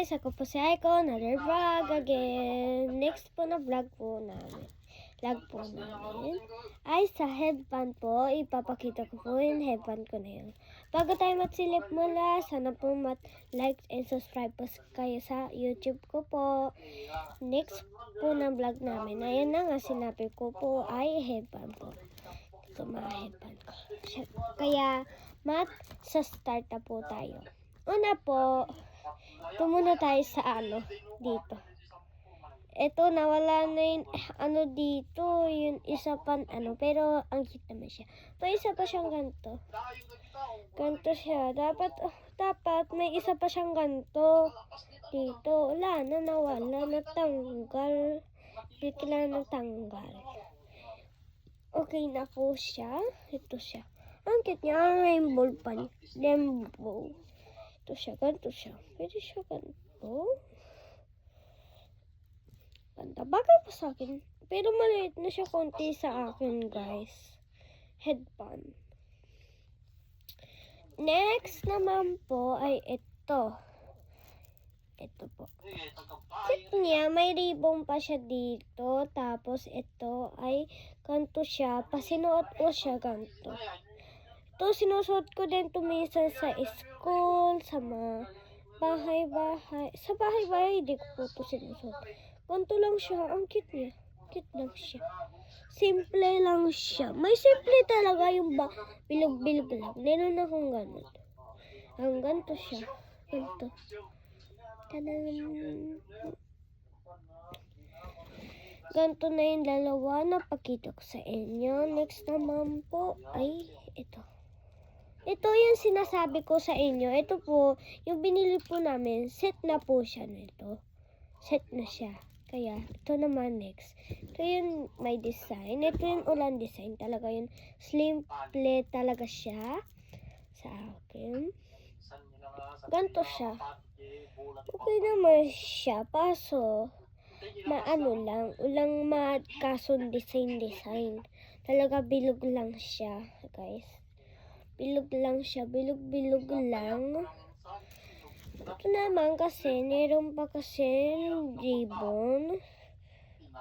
guys, ako po si Aiko, another vlog again. Next po na vlog po namin ay sa headband po. Ipapakita ko po yung headband ko na yun. Bago tayo magsilip muna, sana po like and subscribe po kayo sa YouTube ko po. Next po na vlog namin, ayan na nga sinabi ko po ay headband po. Ito mga headband ko. Kaya sa start na po tayo. Una po, ito muna tayo sa dito. Ito, nawala na yung dito, yung isa pa pero ang cute naman siya. May isa pa siyang ganito. Ganito siya. Dapat may isa pa siyang ganito. Dito, wala na, nawala, natanggal. Bigla natanggal. Okay na po siya. Ito siya. Ang cute niya, ang rainbow pa niya. Rainbow. Ito siya, ganito siya. Pwede siya ganito. Ganda. Bagay pa sa akin. Pero maliit na siya konti sa akin, guys. Headband. Next naman po ay ito. Ito po. Cute niya. May ribbon pa siya dito. Tapos ito ay ganito siya. Pasinuot ko siya ganito. Ito, sinusuot ko din minsan sa school, sa mga bahay-bahay. Sa bahay-bahay, hindi ko po ito sinusuot. Ganito lang siya. Ang cute niya. Cute lang siya. Simple lang siya. May simple talaga yung bilog-bilog lang. Meron akong ganun. Ang ganito siya. Ganito. Ganito na yung dalawa. Napakita ko sa inyo. Next naman po ay ito. Ito yung sinasabi ko sa inyo. Ito po, yung binili po namin, set na po siya nito. Set na siya. Kaya, ito naman next. Ito yung may design. Ito yung ulan design. Talaga yung simple talaga siya. Sa akin. Ganito siya. Okay naman siya. Paso, lang. Ulang kaso design. Talaga bilog lang siya, guys. Bilog lang siya. Bilog lang. Ito naman kasi, meron pa kasi ribbon.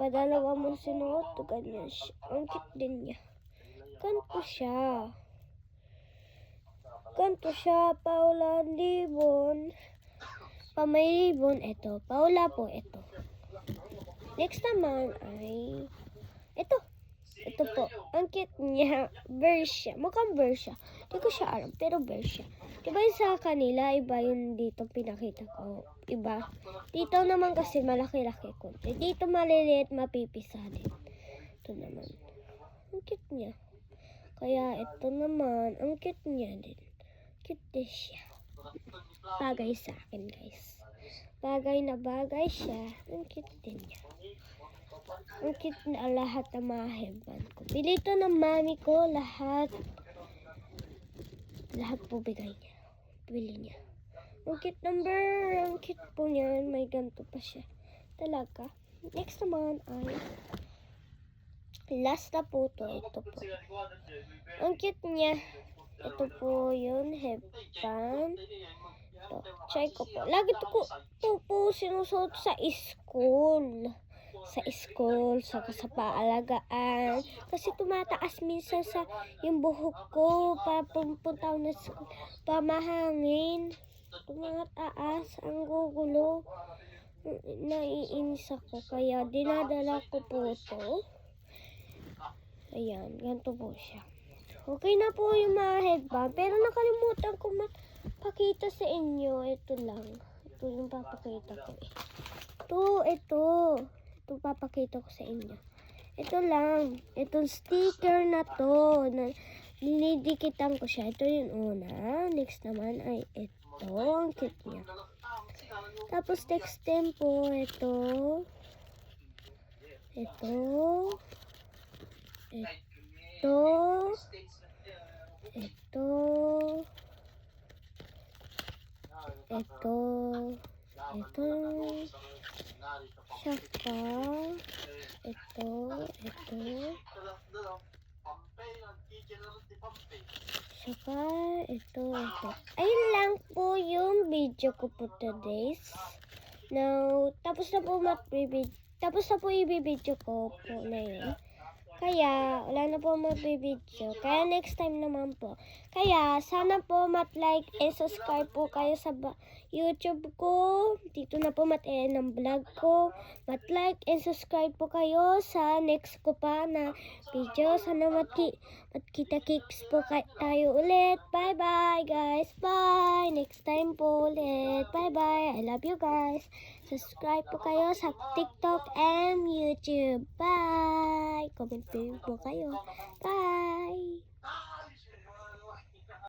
Padalawa mo sinuot. Ganyan siya. Ang cute din niya. Ganito siya. Ganito siya. Paula ribbon. Pa may ribbon, ito. Paula po, ito. Next naman ay ito. Ito po. Ang cute niya. Bear siya. Mukhang bear siya. Hindi ko siya alam. Pero bear siya. Diba yung sa kanila, iba yung dito pinakita ko. Iba. Dito naman kasi malaki-laki ko. Dito maliliit, mapipisa din. Ito naman. Ang cute niya. Kaya ito naman, ang cute niya din. Cute din siya. Bagay sa akin, guys. Bagay na bagay siya. Ang cute din niya. Ang cute na lahat ng mga headband ko. Bili ito ng mami ko. Lahat po bigay niya. Bili niya. Ang cute number. Ang cute po niyan. May ganito pa siya. Talaga. Next naman ay last na po to. Ito po. Ang cute niya. Ito po yun. Headband. Ito. Try ko po. Lagi ito po sinusuot sa school. Sa paalagaan. Kasi tumataas minsan sa yung buhok ko. Papunta na school. Pamahangin. Tumataas. Ang gugulo. Naiinis ako. Kaya dinadala ko po ito. Ayan. Ganito po siya. Okay na po yung mga headband. Pero nakalimutan ko pakita sa inyo. Ito lang. Ito yung papakita ko Ito papakita ko sa inyo. Ito lang. Itong sticker na to. Dinidikitan ko siya. Ito yung una. Next naman ay ito. Ang cute niya. Tapos next time po, ito. Saka ito. Ayun lang po yung video ko po today. Now, tapos na po ibibidyo ko po na yun. Kaya, wala na po magbibidyo. Kaya next time naman po. Kaya, sana po mat-like and subscribe po kayo sa YouTube ko. Dito na po mat-end ang vlog ko. Mat-like and subscribe po kayo sa next ko pa na video. Sana matkita-kicks po tayo ulit. Bye-bye guys. Bye. Next time po ulit. Bye-bye. I love you guys. Subscribe po kayo sa TikTok and YouTube. Bye. Comment po kayo. Bye.